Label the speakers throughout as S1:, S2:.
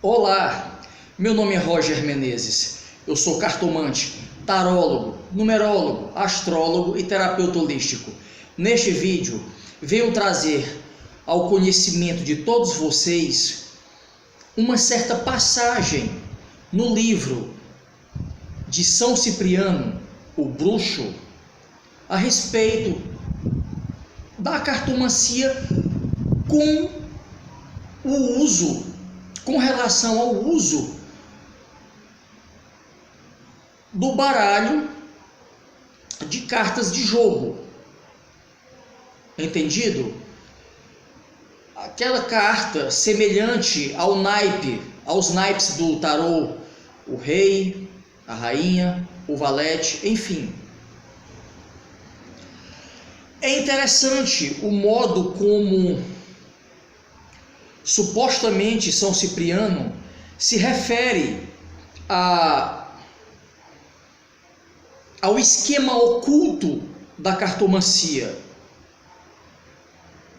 S1: Olá, meu nome é Roger Menezes, eu sou cartomante, tarólogo, numerólogo, astrólogo e terapeuta holístico. Neste vídeo, venho trazer ao conhecimento de todos vocês uma certa passagem no livro de São Cipriano, o Bruxo, a respeito da cartomancia com relação ao uso do baralho de cartas de jogo. Entendido? Aquela carta semelhante aos naipes do tarô, o rei, a rainha, o valete, enfim. É interessante o modo como supostamente São Cipriano se refere ao esquema oculto da cartomancia.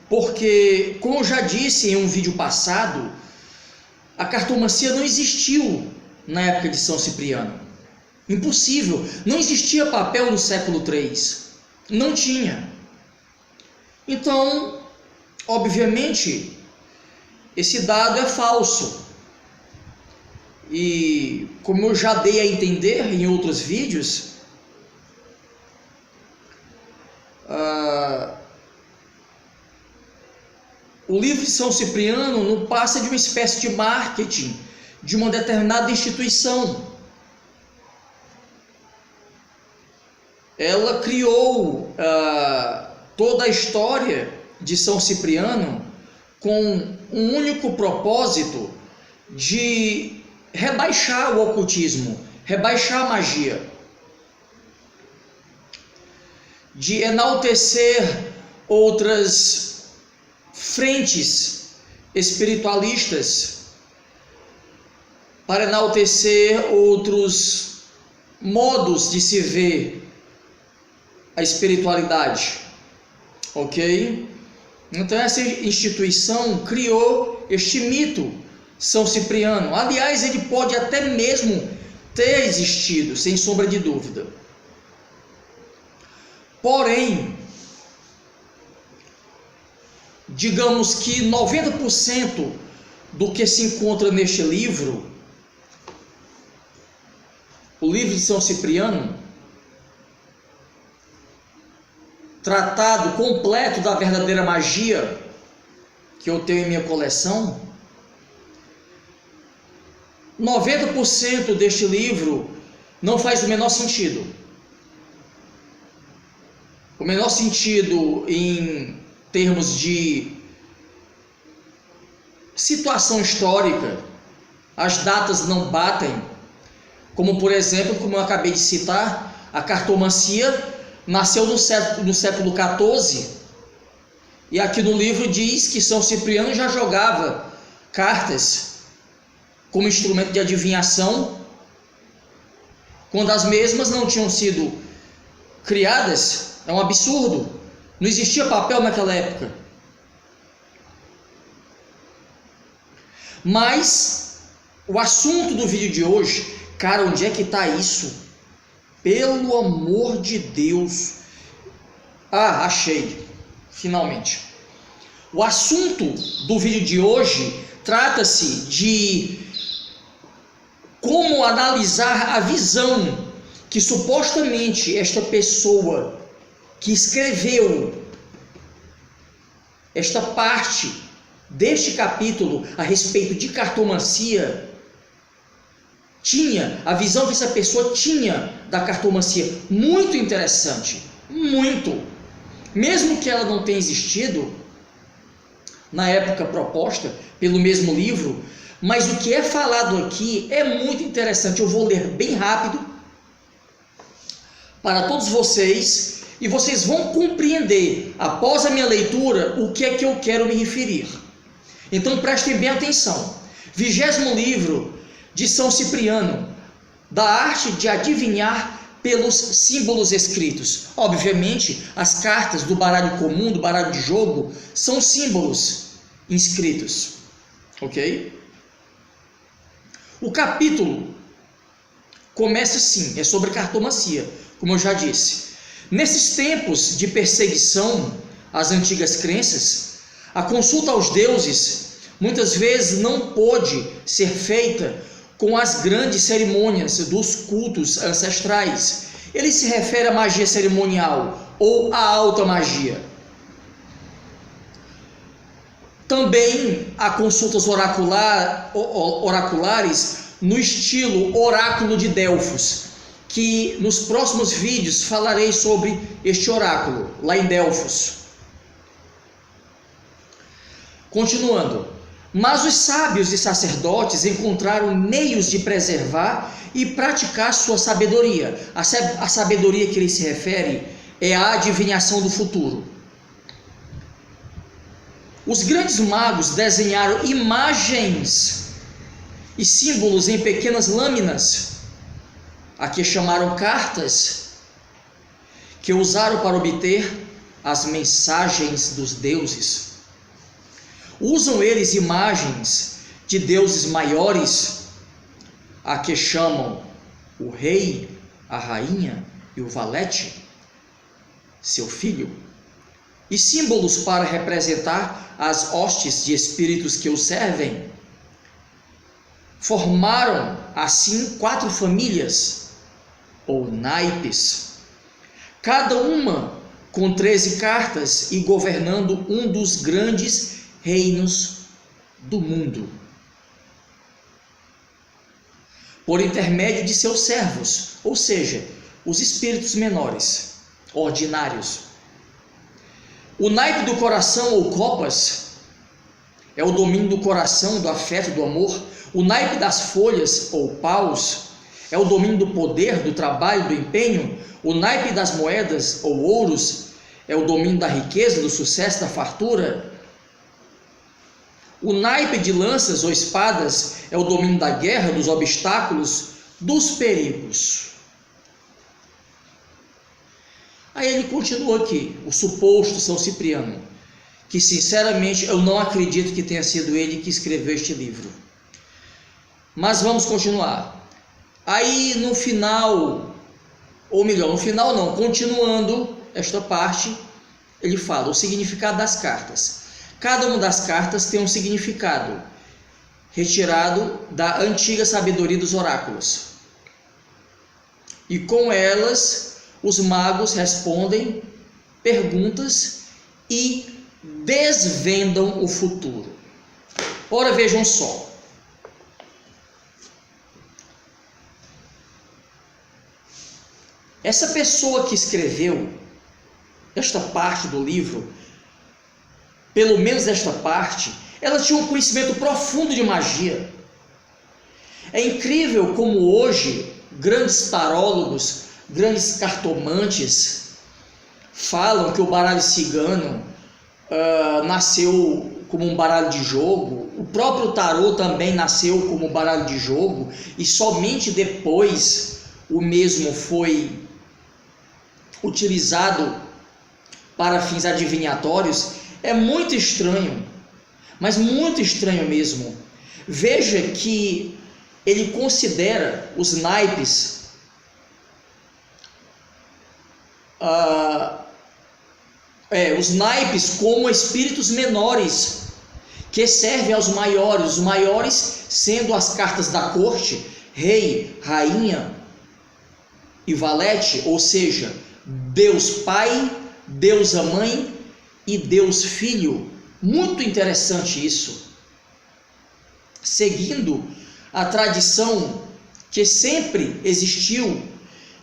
S1: Porque, como eu já disse em um vídeo passado, a cartomancia não existiu na época de São Cipriano. Impossível. Não existia papel no século III. Não tinha. Então, obviamente, esse dado é falso. E, como eu já dei a entender em outros vídeos, o livro de São Cipriano não passa de uma espécie de marketing de uma determinada instituição. Ela criou toda a história de São Cipriano com um único propósito de rebaixar o ocultismo, rebaixar a magia, de enaltecer outras frentes espiritualistas, para enaltecer outros modos de se ver a espiritualidade, ok? Então essa instituição criou este mito São Cipriano. Aliás, ele pode até mesmo ter existido, sem sombra de dúvida. Porém, digamos que 90% do que se encontra neste livro, o livro de São Cipriano, tratado completo da verdadeira magia que eu tenho em minha coleção, 90% deste livro não faz o menor sentido. O menor sentido em termos de situação histórica, as datas não batem, como por exemplo, como eu acabei de citar, a cartomancia nasceu no século XIV, e aqui no livro diz que São Cipriano já jogava cartas como instrumento de adivinhação, quando as mesmas não tinham sido criadas. É um absurdo. Não existia papel naquela época. Mas o assunto do vídeo de hoje, cara, onde é que está isso? Pelo amor de Deus. Achei, finalmente. O assunto do vídeo de hoje trata-se de como analisar a visão que supostamente esta pessoa que escreveu esta parte deste capítulo a respeito de cartomancia tinha, a visão que essa pessoa tinha da cartomancia. Muito interessante, muito. Mesmo que ela não tenha existido na época proposta pelo mesmo livro, mas o que é falado aqui é muito interessante. Eu vou ler bem rápido para todos vocês, e vocês vão compreender, após a minha leitura, o que é que eu quero me referir. Então prestem bem atenção. 20º livro de São Cipriano, da arte de adivinhar pelos símbolos escritos. Obviamente, as cartas do baralho comum, do baralho de jogo, são símbolos inscritos. Ok? O capítulo começa assim, é sobre cartomancia, como eu já disse. Nesses tempos de perseguição às antigas crenças, a consulta aos deuses muitas vezes não pôde ser feita com as grandes cerimônias dos cultos ancestrais. Ele se refere à magia cerimonial ou à alta magia. Também há consultas oraculares no estilo oráculo de Delfos, que nos próximos vídeos falarei sobre este oráculo, lá em Delfos. Continuando. Mas os sábios e sacerdotes encontraram meios de preservar e praticar sua sabedoria. A sabedoria que ele se refere é a adivinhação do futuro. Os grandes magos desenharam imagens e símbolos em pequenas lâminas, a que chamaram cartas, que usaram para obter as mensagens dos deuses. Usam eles imagens de deuses maiores, a que chamam o rei, a rainha e o valete, seu filho, e símbolos para representar as hostes de espíritos que o servem. Formaram assim 4 famílias, ou naipes, cada uma com 13 cartas e governando um dos grandes reinos do mundo, por intermédio de seus servos, ou seja, os espíritos menores, ordinários. O naipe do coração, ou copas, é o domínio do coração, do afeto, do amor. O naipe das folhas, ou paus, é o domínio do poder, do trabalho, do empenho. O naipe das moedas, ou ouros, é o domínio da riqueza, do sucesso, da fartura. O naipe de lanças ou espadas é o domínio da guerra, dos obstáculos, dos perigos. Aí ele continua aqui, o suposto São Cipriano, que sinceramente eu não acredito que tenha sido ele que escreveu este livro. Mas vamos continuar. Aí no final, ou melhor, no final não, continuando esta parte, ele fala o significado das cartas. Cada uma das cartas tem um significado retirado da antiga sabedoria dos oráculos. E com elas, os magos respondem perguntas e desvendam o futuro. Ora, vejam só. Essa pessoa que escreveu esta parte do livro, pelo menos esta parte, ela tinha um conhecimento profundo de magia. É incrível como hoje grandes tarólogos, grandes cartomantes falam que o baralho cigano nasceu como um baralho de jogo. O próprio tarô também nasceu como baralho de jogo e somente depois o mesmo foi utilizado para fins adivinhatórios. É muito estranho, mas muito estranho mesmo. Veja que ele considera os naipes como espíritos menores que servem aos maiores, os maiores sendo as cartas da corte, rei, rainha e valete, ou seja, Deus Pai, Deus a Mãe e Deus Filho. Muito interessante isso. Seguindo a tradição que sempre existiu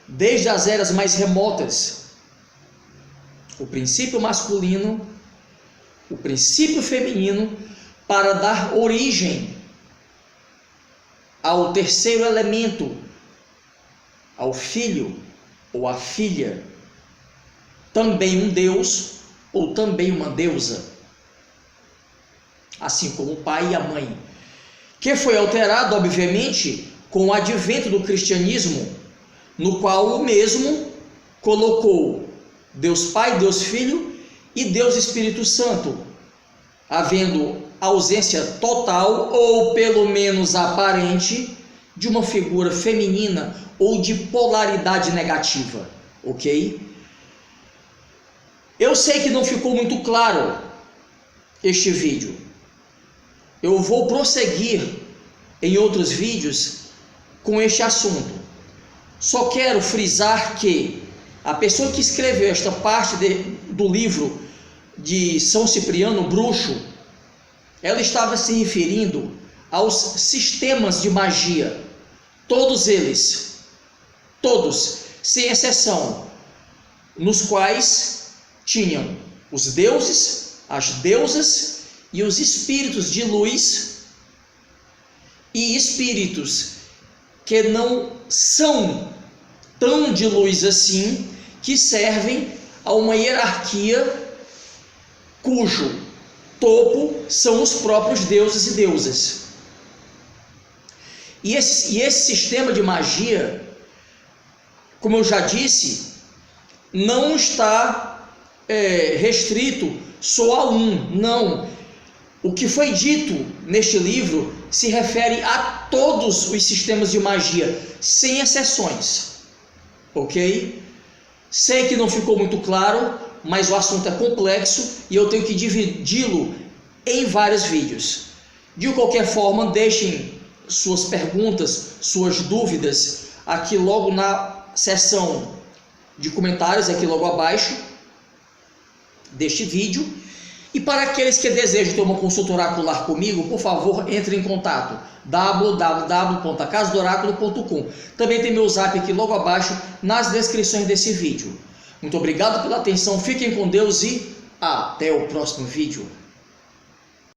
S1: desde as eras mais remotas, o princípio masculino, o princípio feminino, para dar origem ao terceiro elemento, ao filho ou à filha, também um deus ou também uma deusa, assim como o pai e a mãe, que foi alterado, obviamente, com o advento do cristianismo, no qual o mesmo colocou Deus Pai, Deus Filho e Deus Espírito Santo, havendo ausência total, ou pelo menos aparente, de uma figura feminina ou de polaridade negativa, ok? Eu sei que não ficou muito claro este vídeo. Eu vou prosseguir em outros vídeos com este assunto. Só quero frisar que a pessoa que escreveu esta parte do livro de São Cipriano Bruxo, ela estava se referindo aos sistemas de magia, todos eles, todos, sem exceção, nos quais tinham os deuses, as deusas e os espíritos de luz e espíritos que não são tão de luz assim, que servem a uma hierarquia cujo topo são os próprios deuses e deusas. E esse sistema de magia, como eu já disse, não está restrito só a um, não. O que foi dito neste livro se refere a todos os sistemas de magia, sem exceções, ok? Sei que não ficou muito claro, mas o assunto é complexo e eu tenho que dividi-lo em vários vídeos. De qualquer forma, deixem suas perguntas, suas dúvidas aqui logo na seção de comentários, aqui logo abaixo deste vídeo. E para aqueles que desejam ter uma consulta oracular comigo, por favor, entre em contato www.acasadoraculo.com. Também tem meu zap aqui logo abaixo nas descrições desse vídeo. Muito obrigado pela atenção, fiquem com Deus e até o próximo vídeo.